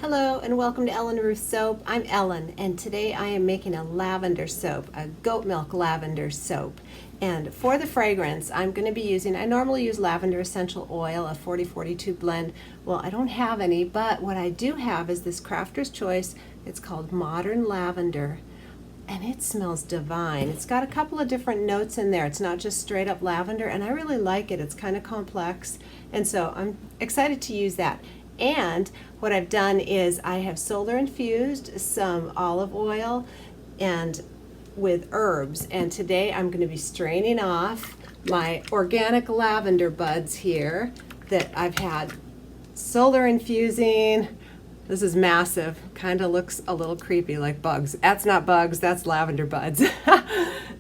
Hello and welcome to Ellen Ruth Soap. I'm Ellen and today I am making a lavender soap, a goat milk lavender soap. And for the fragrance I'm going to be using, I normally use lavender essential oil, a 40-42 blend. Well, I don't have any, but what I do have is this Crafter's Choice. It's called Modern Lavender and it smells divine. It's got a couple of different notes in there. It's not just straight up lavender and I really like it. It's kind of complex and so I'm excited to use that. And what I've done is I have solar infused some olive oil and with herbs, and today I'm going to be straining off my organic lavender buds here that I've had solar infusing. This is massive, kind of looks a little creepy like bugs. That's not bugs, that's lavender buds.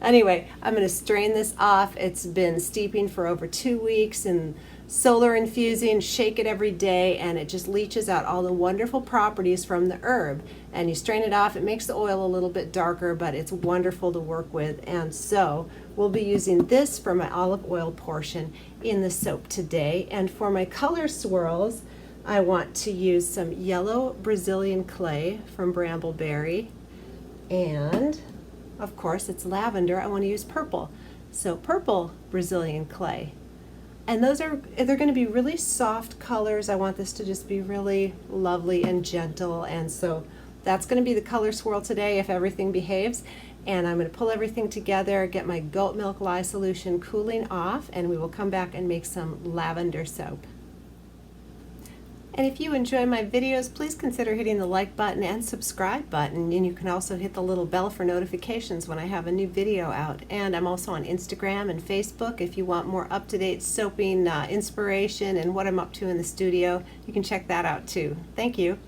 Anyway, I'm going to strain this off. It's been steeping for over 2 weeks and solar infusing, shake it every day, and it just leaches out all the wonderful properties from the herb. And you strain it off, it makes the oil a little bit darker, but it's wonderful to work with. And so we'll be using this for my olive oil portion in the soap today. And for my color swirls, I want to use some yellow Brazilian clay from Brambleberry, and of course it's lavender. I want to use purple, so purple Brazilian clay. And they're going to be really soft colors. I want this to just be really lovely and gentle, and so that's going to be the color swirl today if everything behaves. And I'm going to pull everything together, get my goat milk lye solution cooling off, and we will come back and make some lavender soap. And if you enjoy my videos, please consider hitting the like button and subscribe button, and you can also hit the little bell for notifications when I have a new video out. And I'm also on Instagram and Facebook. If you want more up-to-date soaping inspiration and what I'm up to in the studio, you can check that out too. Thank you.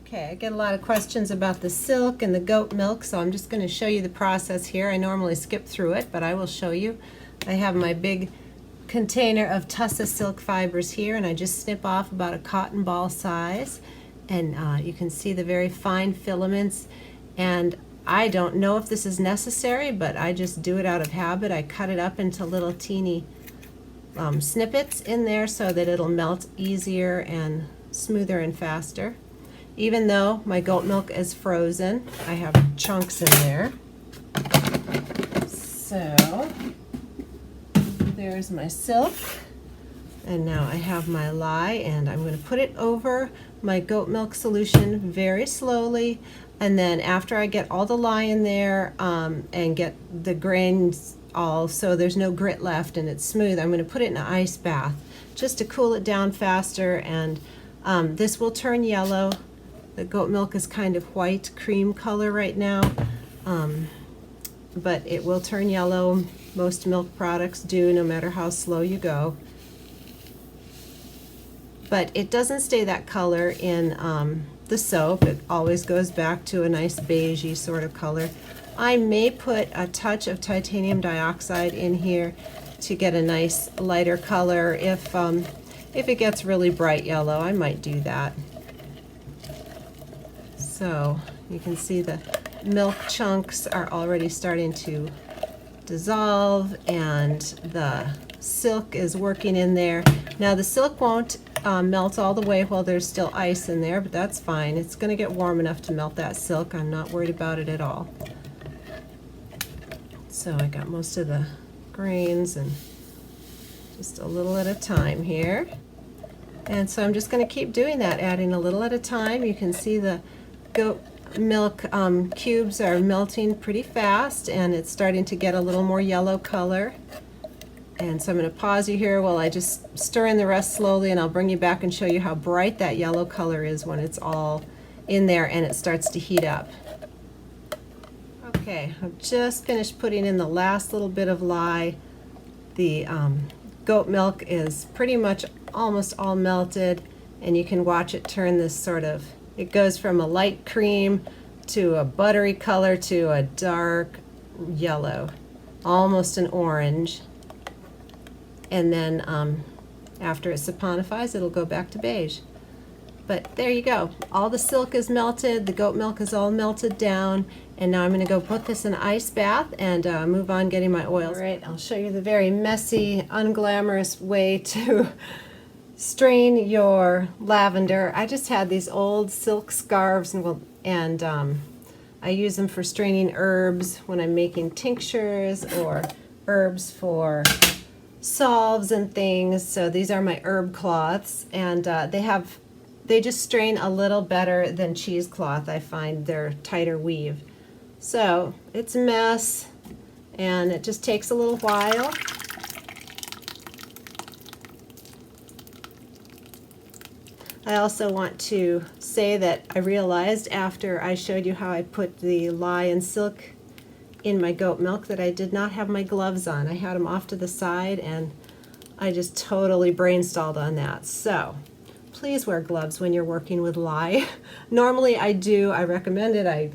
Okay, I get a lot of questions about the silk and the goat milk, so I'm just going to show you the process here. I normally skip through it, but I will show you. I have my big container of Tussa silk fibers here, and I just snip off about a cotton ball size, and you can see the very fine filaments. And I don't know if this is necessary, but I just do it out of habit. I cut it up into little teeny snippets in there so that it'll melt easier and smoother and faster. Even though my goat milk is frozen, I have chunks in there. So there's my silk, and now I have my lye, and I'm going to put it over my goat milk solution very slowly. And then after I get all the lye in there and get the grains all so there's no grit left and it's smooth, I'm going to put it in an ice bath just to cool it down faster. And this will turn yellow. The goat milk is kind of white cream color right now, but it will turn yellow. Most milk products do, no matter how slow you go. But it doesn't stay that color in the soap. It always goes back to a nice beigey sort of color. I may put a touch of titanium dioxide in here to get a nice lighter color. If it gets really bright yellow, I might do that. So you can see the milk chunks are already starting to dissolve, and the silk is working in there. Now the silk won't melt all the way while there's still ice in there, but that's fine. It's going to get warm enough to melt that silk. I'm not worried about it at all. So I got most of the grains, and just a little at a time here. And so I'm just going to keep doing that, adding a little at a time. You can see the goat milk cubes are melting pretty fast, and it's starting to get a little more yellow color. And so I'm going to pause you here while I just stir in the rest slowly, and I'll bring you back and show you how bright that yellow color is when it's all in there and it starts to heat up. Okay, I've just finished putting in the last little bit of lye. The goat milk is pretty much almost all melted, and you can watch it turn this sort of, it goes from a light cream to a buttery color to a dark yellow, almost an orange. And then after it saponifies, it'll go back to beige. But there you go. All the silk is melted, the goat milk is all melted down, and now I'm going to go put this in an ice bath and move on getting my oils. All right, I'll show you the very messy, unglamorous way to strain your lavender. I just had these old silk scarves, and I use them for straining herbs when I'm making tinctures or herbs for salves and things. So these are my herb cloths, and they just strain a little better than cheesecloth. I find they're tighter weave. So it's a mess, and it just takes a little while. I also want to say that I realized after I showed you how I put the lye and silk in my goat milk that I did not have my gloves on. I had them off to the side, and I just totally brainstalled on that. So please wear gloves when you're working with lye. Normally I do. I recommend it. I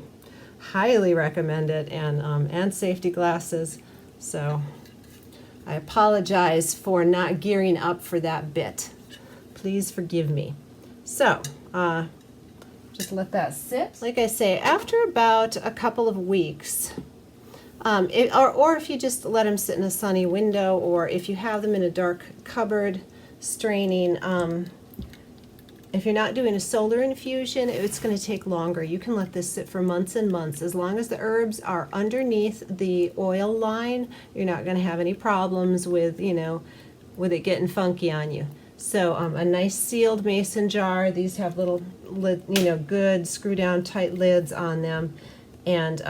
highly recommend it, and safety glasses. So I apologize for not gearing up for that bit. Please forgive me. So, just let that sit. Like I say, after about a couple of weeks, or if you just let them sit in a sunny window, or if you have them in a dark cupboard straining, if you're not doing a solar infusion, it's going to take longer. You can let this sit for months and months. As long as the herbs are underneath the oil line, you're not going to have any problems with, with it getting funky on you. So a nice sealed mason jar. These have little, good screw down tight lids on them, and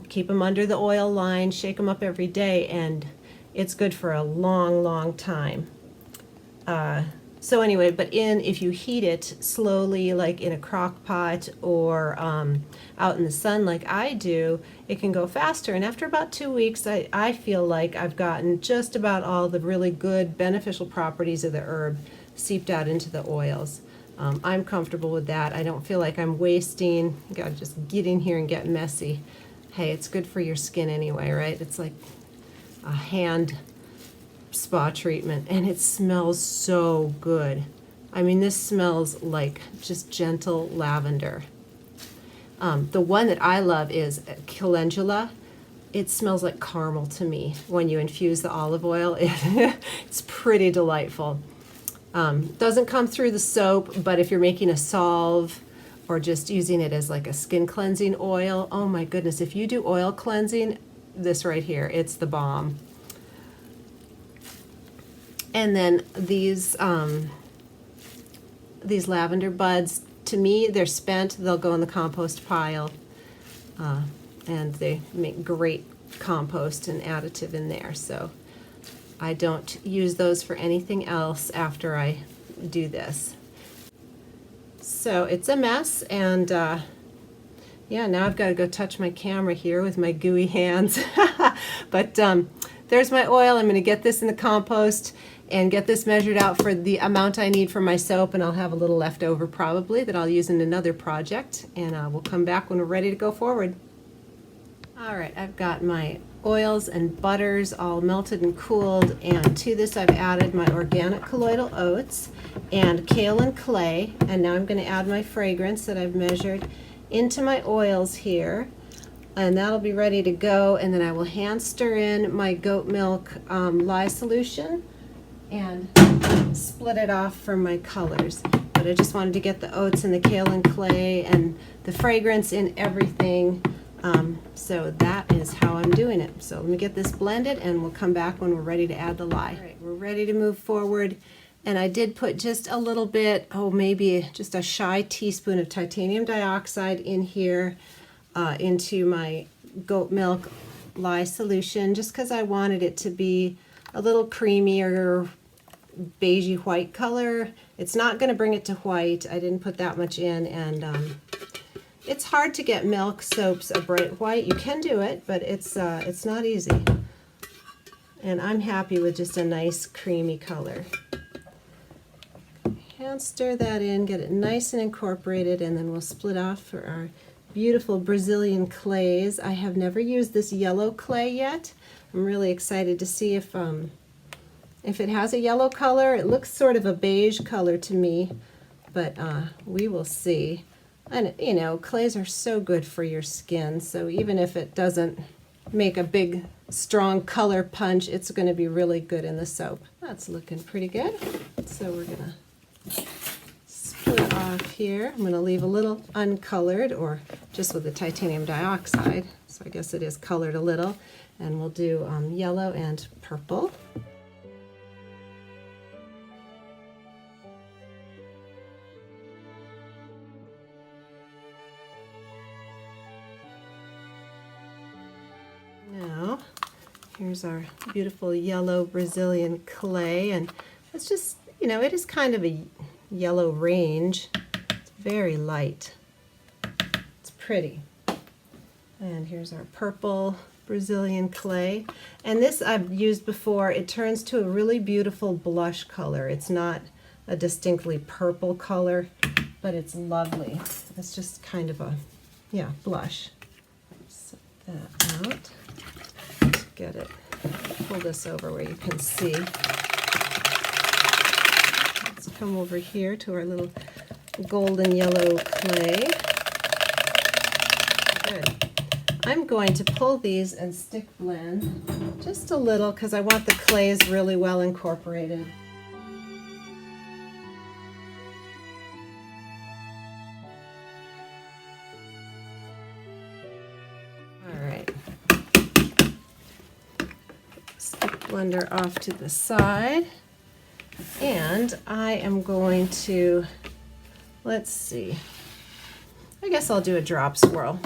keep them under the oil line. Shake them up every day, and it's good for a long, long time. So anyway, but if you heat it slowly, like in a crock pot or out in the sun like I do, it can go faster. And after about 2 weeks, I feel like I've gotten just about all the really good beneficial properties of the herb seeped out into the oils. I'm comfortable with that. I don't feel like I'm wasting. You gotta just get in here and get messy. Hey, it's good for your skin anyway, right? It's like a hand spa treatment, and it smells so good. I mean, this smells like just gentle lavender. The one that I love is calendula. It smells like caramel to me when you infuse the olive oil. It's pretty delightful. Doesn't come through the soap, but if you're making a salve or just using it as like a skin cleansing oil, oh my goodness, if you do oil cleansing, this right here, it's the bomb. And then these lavender buds, to me, they're spent. They'll go in the compost pile, and they make great compost and additive in there. So I don't use those for anything else after I do this. So it's a mess, and yeah, now I've got to go touch my camera here with my gooey hands. But there's my oil. I'm going to get this in the compost and get this measured out for the amount I need for my soap, and I'll have a little left over probably that I'll use in another project, and we'll come back when we're ready to go forward. All right, I've got my oils and butters all melted and cooled, and to this I've added my organic colloidal oats and kaolin clay, and now I'm going to add my fragrance that I've measured into my oils here, and that'll be ready to go. And then I will hand stir in my goat milk lye solution and split it off from my colors. But I just wanted to get the oats and the kaolin clay and the fragrance in everything. So that is how I'm doing it. So let me get this blended, and we'll come back when we're ready to add the lye. All right, we're ready to move forward. And I did put just a little bit, maybe just a shy teaspoon of titanium dioxide in here into my goat milk lye solution, just because I wanted it to be a little creamier, beigey white color. It's not going to bring it to white. I didn't put that much in, and it's hard to get milk soaps a bright white. You can do it, but it's not easy. And I'm happy with just a nice creamy color. And stir that in, get it nice and incorporated, and then we'll split off for our beautiful Brazilian clays. I have never used this yellow clay yet. I'm really excited to see if it has a yellow color. It looks sort of a beige color to me, but we will see. And you know, clays are so good for your skin, so even if it doesn't make a big strong color punch, it's going to be really good in the soap. That's looking pretty good. So we're gonna split off here. I'm going to leave a little uncolored, or just with the titanium dioxide, so I guess it is colored a little. And we'll do yellow and purple. Now, here's our beautiful yellow Brazilian clay, and it's just, you know, it is kind of a yellow range. It's very light. It's pretty. And here's our purple Brazilian clay. And this I've used before. It turns to a really beautiful blush color. It's not a distinctly purple color, but it's lovely. It's just kind of a, yeah, blush. Set that out. Let's get it. Pull this over where you can see. Let's come over here to our little golden yellow clay. Good. I'm going to pull these and stick blend just a little because I want the clays really well incorporated. All right. Stick blender off to the side. And I am going to, let's see, I guess I'll do a drop swirl.